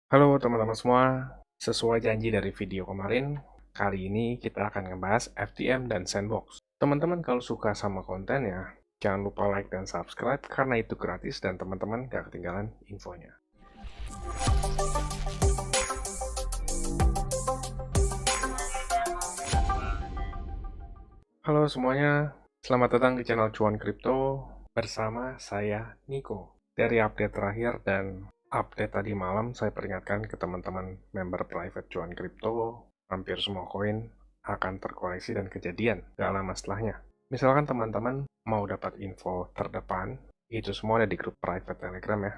Halo teman-teman semua, sesuai janji dari video kemarin, kali ini kita akan ngebahas FTM dan Sandbox. Teman-teman kalau suka sama kontennya, jangan lupa like dan subscribe karena itu gratis dan teman-teman gak ketinggalan infonya. Halo semuanya, selamat datang di channel Cuan Kripto bersama saya Niko. Dari update terakhir dan update tadi malam, saya peringatkan ke teman-teman member private Cuan Kripto, hampir semua koin akan terkoreksi dan kejadian gak lama setelahnya. Misalkan teman-teman mau dapat info terdepan, itu semua ada di grup private Telegram ya.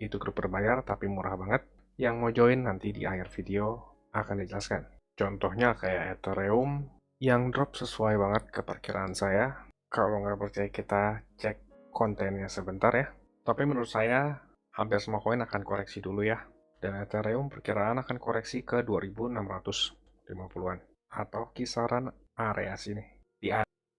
Itu grup berbayar tapi murah banget. Yang mau join nanti di akhir video akan dijelaskan. Contohnya kayak Ethereum, yang drop sesuai banget ke perkiraan saya. Kalau nggak percaya kita cek kontennya sebentar ya. Tapi menurut saya hampir semua koin akan koreksi dulu ya. Dan Ethereum perkiraan akan koreksi ke 2650-an atau kisaran area sini.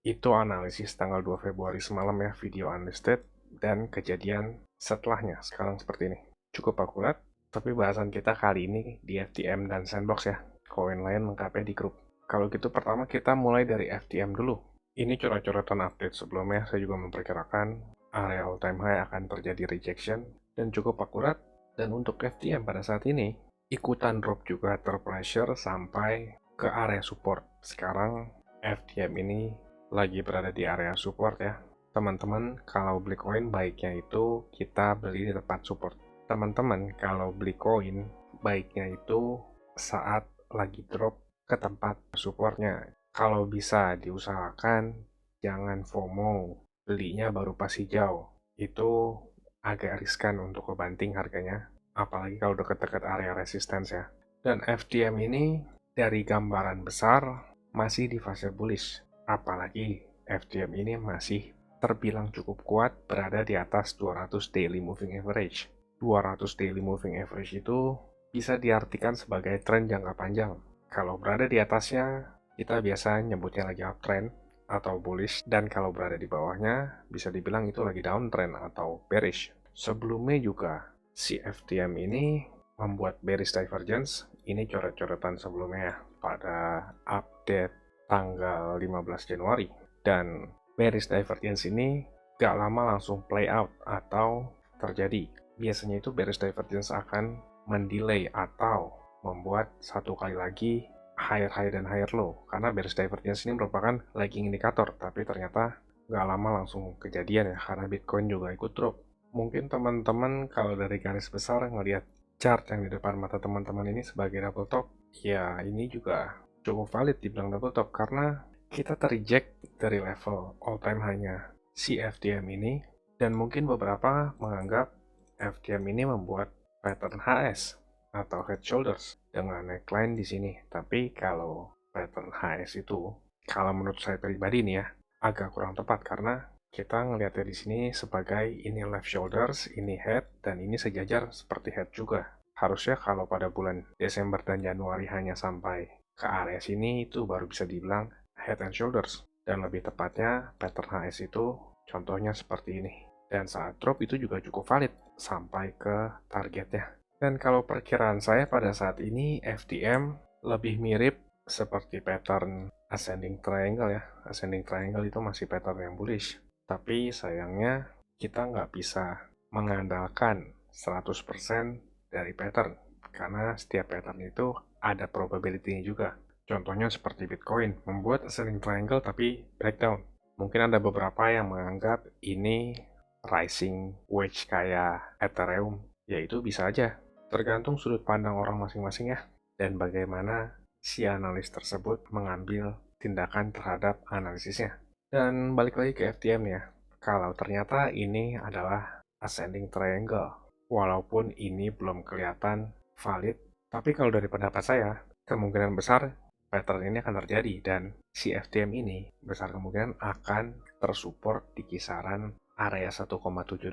Itu analisis tanggal 2 Februari semalam ya, video unlisted dan kejadian setelahnya sekarang seperti ini. Cukup akurat, tapi bahasan kita kali ini di FTM dan Sandbox ya. Koin lain lengkapnya di grup. Kalau gitu pertama kita mulai dari FTM dulu. Ini coret-coretan update sebelumnya, saya juga memperkirakan area all time high akan terjadi rejection dan cukup akurat. Dan untuk FTM pada saat ini, ikutan drop juga terpressure sampai ke area support. Sekarang FTM ini lagi berada di area support ya. Teman-teman, kalau beli koin baiknya itu kita beli di tempat support. Teman-teman, kalau beli koin baiknya itu saat lagi drop ke tempat supportnya. Kalau bisa diusahakan jangan FOMO, belinya baru pas hijau. Itu agak riskan untuk kebanting harganya, apalagi kalau dekat-dekat area resistance ya. Dan FTM ini dari gambaran besar masih di fase bullish, apalagi FTM ini masih terbilang cukup kuat berada di atas 200 daily moving average. 200 daily moving average itu bisa diartikan sebagai tren jangka panjang. Kalau berada di atasnya, kita biasa nyebutnya lagi uptrend atau bullish, dan kalau berada di bawahnya, bisa dibilang itu lagi downtrend atau bearish. Sebelumnya juga, si FTM ini membuat bearish divergence, ini coret-coretan sebelumnya ya, pada update tanggal 15 Januari. Dan bearish divergence ini gak lama langsung play out atau terjadi. Biasanya itu bearish divergence akan mendelay atau membuat satu kali lagi higher high dan higher low, karena bearish divergence ini merupakan lagging indikator, tapi ternyata nggak lama langsung kejadian ya, karena Bitcoin juga ikut drop. Mungkin teman-teman kalau dari garis besar ngelihat chart yang di depan mata teman-teman ini sebagai double top, ya ini juga cukup valid dibilang double top, karena kita terreject dari level all time high-nya si FTM ini, dan mungkin beberapa menganggap FTM ini membuat pattern HS atau head shoulders dengan neckline di sini. Tapi kalau pattern HS itu, kalau menurut saya pribadi nih ya, agak kurang tepat karena kita ngelihatnya di sini sebagai ini left shoulders, ini head, dan ini sejajar seperti head juga. Harusnya kalau pada bulan Desember dan Januari hanya sampai ke area sini, itu baru bisa dibilang head and shoulders. Dan lebih tepatnya pattern HS itu contohnya seperti ini. Dan saat drop itu juga cukup valid sampai ke targetnya. Dan kalau perkiraan saya pada saat ini FTM lebih mirip seperti pattern ascending triangle ya. Ascending triangle itu masih pattern yang bullish. Tapi sayangnya kita nggak bisa mengandalkan 100% dari pattern. Karena setiap pattern itu ada probability-nya juga. Contohnya seperti Bitcoin, membuat ascending triangle tapi breakdown. Mungkin ada beberapa yang menganggap ini rising wedge kayak Ethereum. Ya itu bisa aja. Tergantung sudut pandang orang masing-masing ya, dan bagaimana si analis tersebut mengambil tindakan terhadap analisisnya. Dan balik lagi ke FTM ya, kalau ternyata ini adalah ascending triangle, walaupun ini belum kelihatan valid, tapi kalau dari pendapat saya, kemungkinan besar pattern ini akan terjadi, dan si FTM ini besar kemungkinan akan tersupport di kisaran area 1,7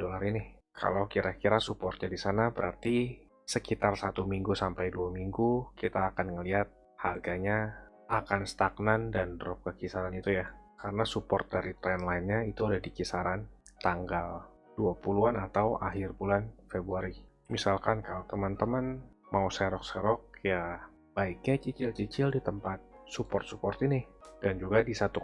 dolar ini. Kalau kira-kira supportnya di sana berarti sekitar 1 minggu sampai 2 minggu kita akan ngelihat harganya akan stagnan dan drop ke kisaran itu ya. Karena support dari trend lainnya itu ada di kisaran tanggal 20-an atau akhir bulan Februari. Misalkan kalau teman-teman mau serok-serok ya baiknya cicil-cicil di tempat support-support ini. Dan juga di 1,7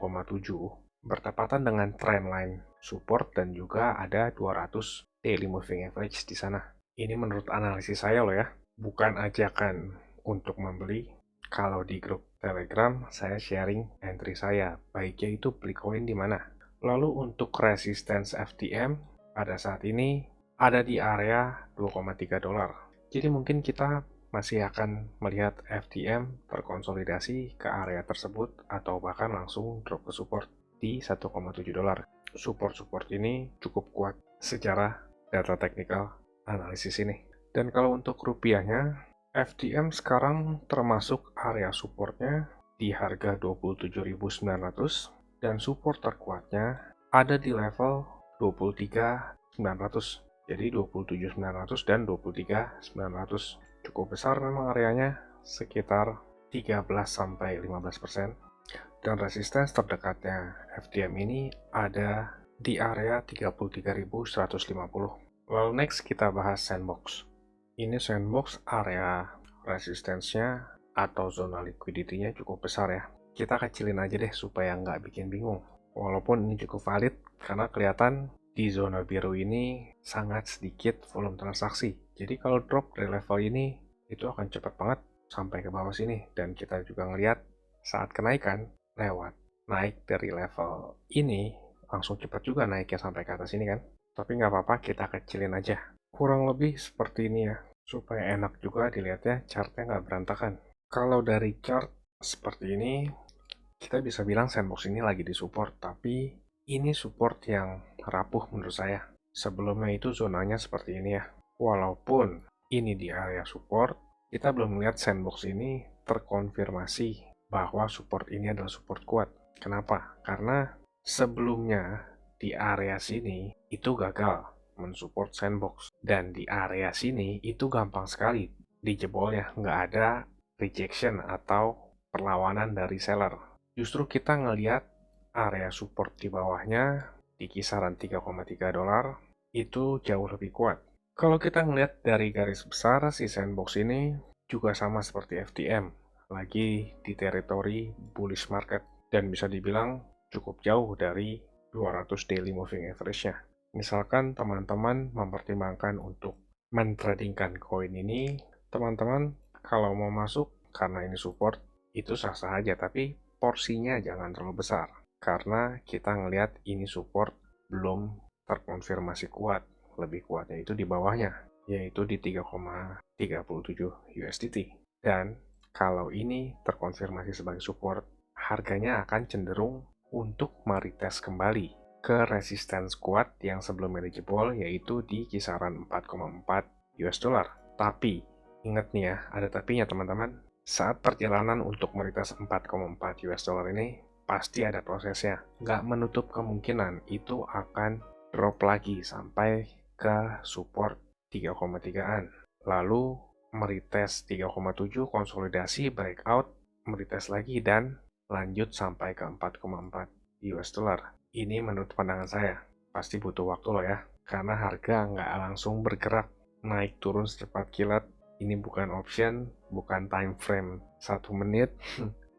bertepatan dengan trendline support dan juga ada 200 daily moving average di sana. Ini menurut analisis saya loh ya, bukan ajakan untuk membeli. Kalau di grup Telegram saya sharing entry saya, baiknya itu beli koin di mana. Lalu untuk resistance FTM pada saat ini ada di area 2,3 dolar. Jadi mungkin kita masih akan melihat FTM terkonsolidasi ke area tersebut atau bahkan langsung drop ke support di 1,7 dolar. Support-support ini cukup kuat secara data teknikal analisis ini. Dan kalau untuk rupiahnya, FTM sekarang termasuk area supportnya di harga 27.900 dan support terkuatnya ada di level 23.900. Jadi 27.900 dan 23.900. Cukup besar memang areanya, sekitar 13-15%. Dan resistance terdekatnya FTM ini ada di area 33.150. Lalu next kita bahas sandbox. Ini sandbox area resistance-nya atau zona liquidity-nya cukup besar ya. Kita kecilin aja deh supaya nggak bikin bingung. Walaupun ini cukup valid karena kelihatan di zona biru ini sangat sedikit volume transaksi. Jadi kalau drop dari level ini itu akan cepat banget sampai ke bawah sini. Dan kita juga ngelihat saat kenaikan lewat naik dari level ini langsung cepat juga naiknya sampai ke atas ini kan. Tapi nggak apa-apa, kita kecilin aja. Kurang lebih seperti ini ya, supaya enak juga dilihatnya chartnya nggak berantakan. Kalau dari chart seperti ini, kita bisa bilang sandbox ini lagi di support, tapi ini support yang rapuh menurut saya. Sebelumnya itu zonanya seperti ini ya. Walaupun ini di area support, kita belum melihat sandbox ini terkonfirmasi bahwa support ini adalah support kuat. Kenapa? Karena sebelumnya di area sini itu gagal mensupport sandbox. Dan di area sini itu gampang sekali dijebolnya. Nggak ada rejection atau perlawanan dari seller. Justru kita ngelihat area support di bawahnya di kisaran 3,3 dolar itu jauh lebih kuat. Kalau kita ngelihat dari garis besar, si sandbox ini juga sama seperti FTM, lagi di teritori bullish market dan bisa dibilang cukup jauh dari 200 daily moving average-nya. Misalkan teman-teman mempertimbangkan untuk mentradingkan koin ini, teman-teman kalau mau masuk karena ini support itu sah-sah aja, tapi porsinya jangan terlalu besar karena kita ngelihat ini support belum terkonfirmasi kuat. Lebih kuatnya itu di bawahnya, yaitu di 3,37 USDT. Dan kalau ini terkonfirmasi sebagai support, harganya akan cenderung untuk meretest kembali ke resistance kuat yang sebelumnya dijebol, yaitu di kisaran 4,4 US dollar. Tapi ingat nih ya, ada tapinya teman-teman. Saat perjalanan untuk meretest 4,4 US dollar ini pasti ada prosesnya. Nggak menutup kemungkinan itu akan drop lagi sampai ke support 3,3an. Lalu meretest 3,7, konsolidasi, breakout, meretest lagi dan lanjut sampai ke 4,4 US dollar. Ini menurut pandangan saya. Pasti butuh waktu loh ya. Karena harga nggak langsung bergerak naik turun secepat kilat. Ini bukan option, bukan time frame 1 menit.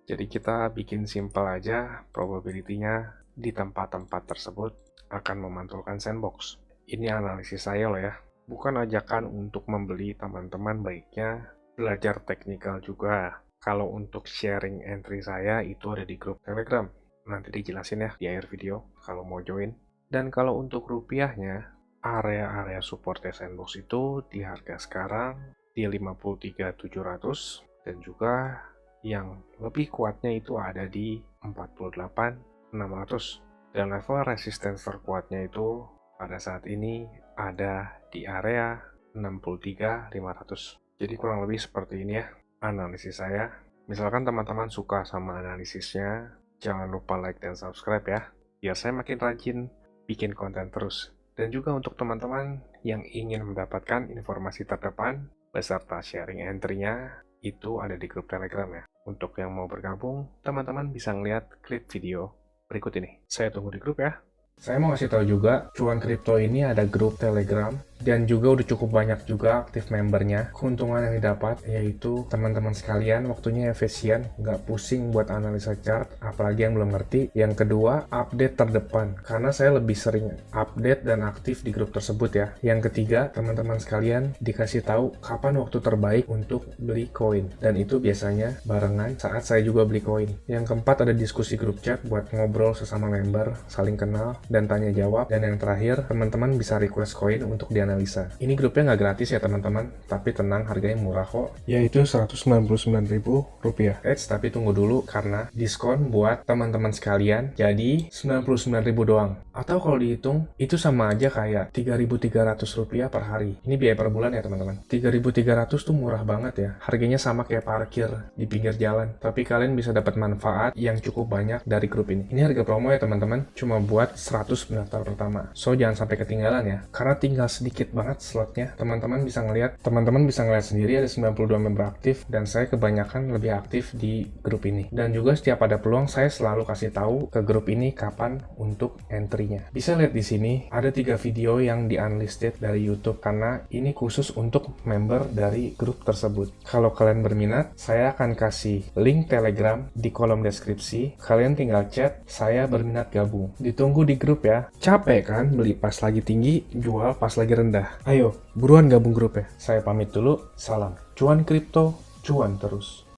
Jadi kita bikin simple aja, probability-nya di tempat-tempat tersebut akan memantulkan sandbox. Ini analisis saya loh ya, bukan ajakan untuk membeli. Teman-teman baiknya belajar teknikal juga. Kalau untuk sharing entry saya itu ada di grup Telegram. Nanti dijelasin ya di akhir video kalau mau join. Dan kalau untuk rupiahnya, area-area support sandbox itu di harga sekarang di 53.700 dan juga yang lebih kuatnya itu ada di 48.600 dan level resistance terkuatnya itu pada saat ini ada di area 63.500. Jadi kurang lebih seperti ini ya analisis saya. Misalkan teman-teman suka sama analisisnya, jangan lupa like dan subscribe ya, biar saya makin rajin bikin konten terus. Dan juga untuk teman-teman yang ingin mendapatkan informasi terdepan beserta sharing entry-nya, itu ada di grup Telegram ya. Untuk yang mau bergabung, teman-teman bisa ngeliat klip video berikut ini. Saya tunggu di grup ya. Saya mau kasih tahu juga, Cuan Kripto ini ada grup Telegram dan juga udah cukup banyak juga aktif membernya. Keuntungan yang didapat yaitu teman-teman sekalian waktunya efisien, nggak pusing buat analisa chart, apalagi yang belum ngerti. Yang kedua, update terdepan, karena saya lebih sering update dan aktif di grup tersebut ya. Yang ketiga, teman-teman sekalian dikasih tahu kapan waktu terbaik untuk beli koin, dan itu biasanya barengan saat saya juga beli koin. Yang keempat, ada diskusi grup chat buat ngobrol sesama member, saling kenal, dan tanya jawab. Dan yang terakhir, teman-teman bisa request koin untuk dianalisa. Ini grupnya nggak gratis ya teman-teman, tapi tenang, harganya murah kok, yaitu Rp199.000. Tapi tunggu dulu, karena diskon buat teman-teman sekalian jadi Rp99.000 doang. Atau kalau dihitung, itu sama aja kayak Rp3.300 per hari. Ini biaya per bulan ya teman-teman. Rp3.300 tuh murah banget ya. Harganya sama kayak parkir di pinggir jalan. Tapi kalian bisa dapat manfaat yang cukup banyak dari grup ini. Ini harga promo ya teman-teman, cuma buat 100 pendaftar pertama. So jangan sampai ketinggalan ya, karena tinggal sedikit banget slotnya. Teman-teman bisa ngeliat sendiri ada 92 member aktif, dan saya kebanyakan lebih aktif di grup ini. Dan juga setiap ada peluang, saya selalu kasih tahu ke grup ini kapan untuk entry-nya. Bisa lihat di sini ada 3 video yang di unlisted dari YouTube, karena ini khusus untuk member dari grup tersebut. Kalau kalian berminat, saya akan kasih link Telegram di kolom deskripsi. Kalian tinggal chat, saya berminat gabung. Ditunggu di grup ya. Capek kan beli pas lagi tinggi, jual pas lagi rendah? Ayo, buruan gabung grup ya. Saya pamit dulu, salam. Cuan kripto, cuan terus.